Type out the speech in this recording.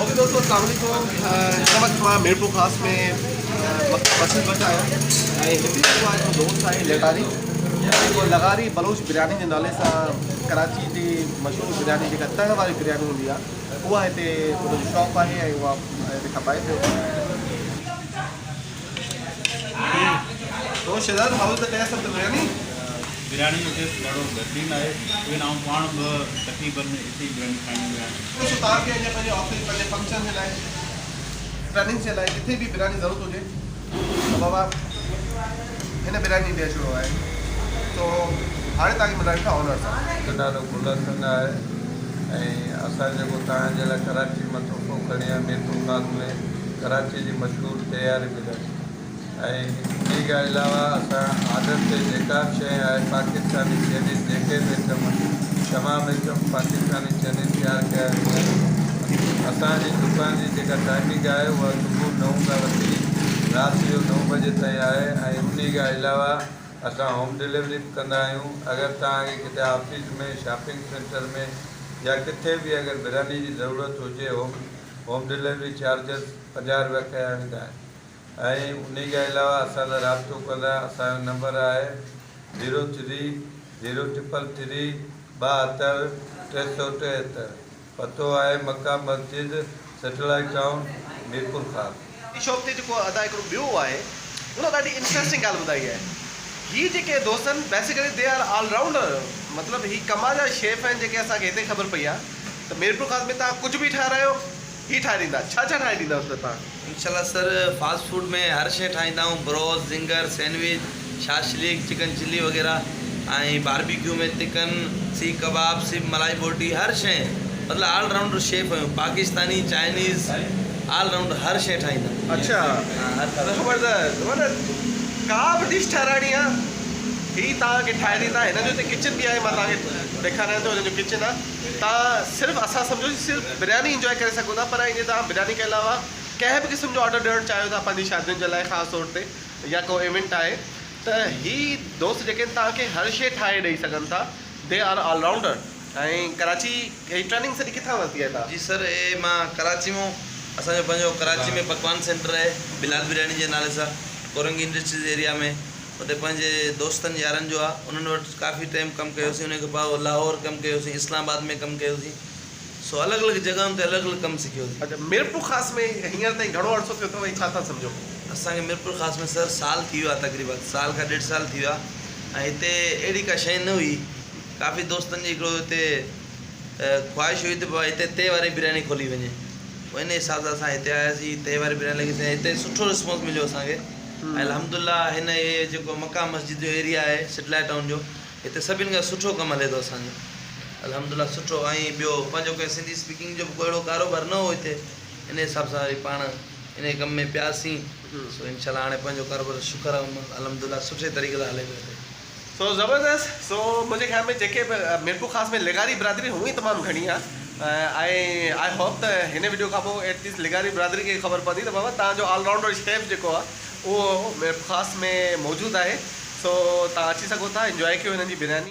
Okay दोस्तों, अस्सलाम वालेकुम। हिन वक़्तु मां मीरपुर ख़ास में मछली बचा आहियां ऐं हिते जेको आहे दोस्त आहे लगारी, जेको लगारी बलोच बिरयानी जे नाले सां कराची जी मशहूरु बिरयानी जेका तड़ वारी बिरयानी हूंदी आहे उहा हिते उनजी शॉप आहे ऐं उहा हिते खपाए पियो। तो Shahzad how is the taste of the biryani? Biryani जो टेस्ट ॾाढो बहितरीन आहे। इवन आउं पाण बि तक़रीबन हिते बिरयानी खाईंदो आहियां। दोस्तों, तव्हांखे अञा पंहिंजे ऑफिस, पंहिंजे फंक्शन जे लाइ, ट्रेनिंग जे लाइ किथे बि बिरयानी ज़रूरत हुजे त बाबा हिन बिरयानी ॾे अचिणो आहे। तो हाणे तव्हांखे मिलाइण खां ऑनर सां ॾाढो गुलदस्तन आहे ऐं असां जेको तव्हांजे लाइ कराची मां तोहफ़ो खणी आया मीरपुर ख़ास में कराची जी मशहूरु तयारी बिरयानी ऐं इन खां अलावा असां आर्डर ते जेका शइ आहे पाकिस्तानी चाइनीज़ जेके बि आइटम तमामु आइटम पाकिस्तानी चाइनीज़ तयारु कया आहिनि। असांजी दुकान जी जेका टाइमिंग आहे उहा सुबुह 9 खां वठी राति जो 9 बजे ताईं आहे ऐं उन खां अलावा असां होम डिलीवरी बि कंदा आहियूं। अगरि तव्हांखे किथे ऑफिस में, शॉपिंग सेंटर में या किथे बि अगरि बिरयानी जी ज़रूरत हुजे होम डिलीवरी चार्जिस 50 रुपया कया वेंदा आहिनि। ऐं उन खां अलावा असां सां राब्तो कंदा असांजो नंबर आहे 030333 72 373। पतो आहे मक्का मस्जिद, सैटेलाइट टाउन, मीरपुर ख़ास। शॉप ते जेको अदा हिकिड़ो ॿियो आहे उन ॾाढी इंट्रस्टिंग ॻाल्हि ॿुधाई आहे। हीअ जेके दोस्त आहिनि बेसिकली दे आर ऑलराउंडर, मतिलबु हीअ कमाल जा शेफ आहिनि जेके असांखे हिते ख़बर पई आहे। त मीरपुर ख़ास में तव्हां कुझु बि ठाहिरायो ही ठाहे ॾींदा, छा ठाहे ॾींदा उस तव्हां? इंशाल्लाह सर, फास्ट फूड में हर शइ ठाहींदा आहियूं। Broast, zinger, sandwich, shashlik, chicken chilli वग़ैरह ऐं बारबेक्यू में चिकन, सीख कबाब, सिप मलाई बोटी, हर शइ मतिलबु ऑलराउंडर शेफ आहियूं। पाकिस्तानी, चाइनीज़, ऑलराउंडर हर शइ ठाहींदा आहियूं। अच्छा, ज़बरदस्त। मतिलबु का बि डिश ठाहिराइणी आहे ही तव्हांखे ठाहे ॾींदा। हिन जो हिते किचन बि आहे, मां तव्हांखे ॾेखारियां थो। हिन जो किचन आहे, तव्हां सिर्फ़ु असां सम्झो सिर्फ़ु बिरयानी इंजॉय करे सघो था, पर ईअं तव्हां बिरयानी के अलावा कंहिं बि क़िस्म जो ऑर्डर ॾियणु चाहियो था पंहिंजी शादियुनि जे लाइ ख़ासि तौर ते, या को इवेंट आहे त ही दोस्त जेके तव्हांखे हर शइ ठाहे ॾेई सघनि था। They are allrounder. ऐं कराची ही ट्रेनिंग सॼी किथां वरिती आहे तव्हां? जी सर, मां कराची मां, असांजो पंहिंजो कराची में पकवान सेंटर आहे बिलाल बिरयानी जे नाले सां, कोरंगी इंडस्ट्रीज़ एरिया में। उते पंहिंजे दोस्तनि यारनि जो आहे, उन्हनि वटि काफ़ी टाइम कमु कयोसीं। उन खां पोइ लाहौर कमु कयोसीं, इस्लामाबाद में कमु कयोसीं। सो अलॻि अलॻि जॻहियुनि ते अलॻि अलॻि कमु सिखियोसीं। अच्छा, मीरपुर ख़ास में हींअर ताईं घणो अर्सो थियो अथव, छा था सम्झो? असांखे मीरपुर ख़ास में सर साल थी वियो आहे, तक़रीबन साल खां 1.5 साल थी वियो आहे। ऐं हिते अहिड़ी का शइ न हुई। काफ़ी दोस्तनि जी हिकिड़ो हिते ख़्वाहिश हुई त भाई हिते ते वारी बिरयानी खोली वञे। पोइ इन हिसाब सां असां हिते आयासीं, ते वारी बिरयानी लॻीसीं। हिते सुठो रिस्पॉन्स मिलियो असांखे। ऐं अल्हम्दुलिल्लाह हिन ये जेको मक्का मस्जिद जो एरिया आहे सैटेलाइट टाउन जो, हिते सभिनि खां सुठो कमु हले थो असांजो, अल्हम्दुलिल्लाह सुठो। ऐं ॿियो पंहिंजो कंहिं सिंधी स्पीकिंग जो कोई अहिड़ो कारोबार न हो हिते, इन हिसाब सां वरी पाण इन कम में पियासीं। सो इंशाल्लाह हाणे पंहिंजो कारोबार शुक्र आहे अल्हम्दुलिल्लाह सुठे तरीक़े सां हले पियो। सो ज़बरदस्त। सो मुंहिंजे ख़्याल में जेके मीरपुर ख़ास में लिगारी बिरादरी हुई तमामु घणी आहे। आई होप त हिन वीडियो खां पोइ एटलीस्ट लिगारी बिरादरी खे ख़बर पवंदी त बाबा तव्हांजो ऑलराउंडर शेफ जेको आहे उहो मीरपुर ख़ास में मौजूदु आहे। सो तव्हां अची सघो था, इंजॉय कयो हिननि जी बिरयानी।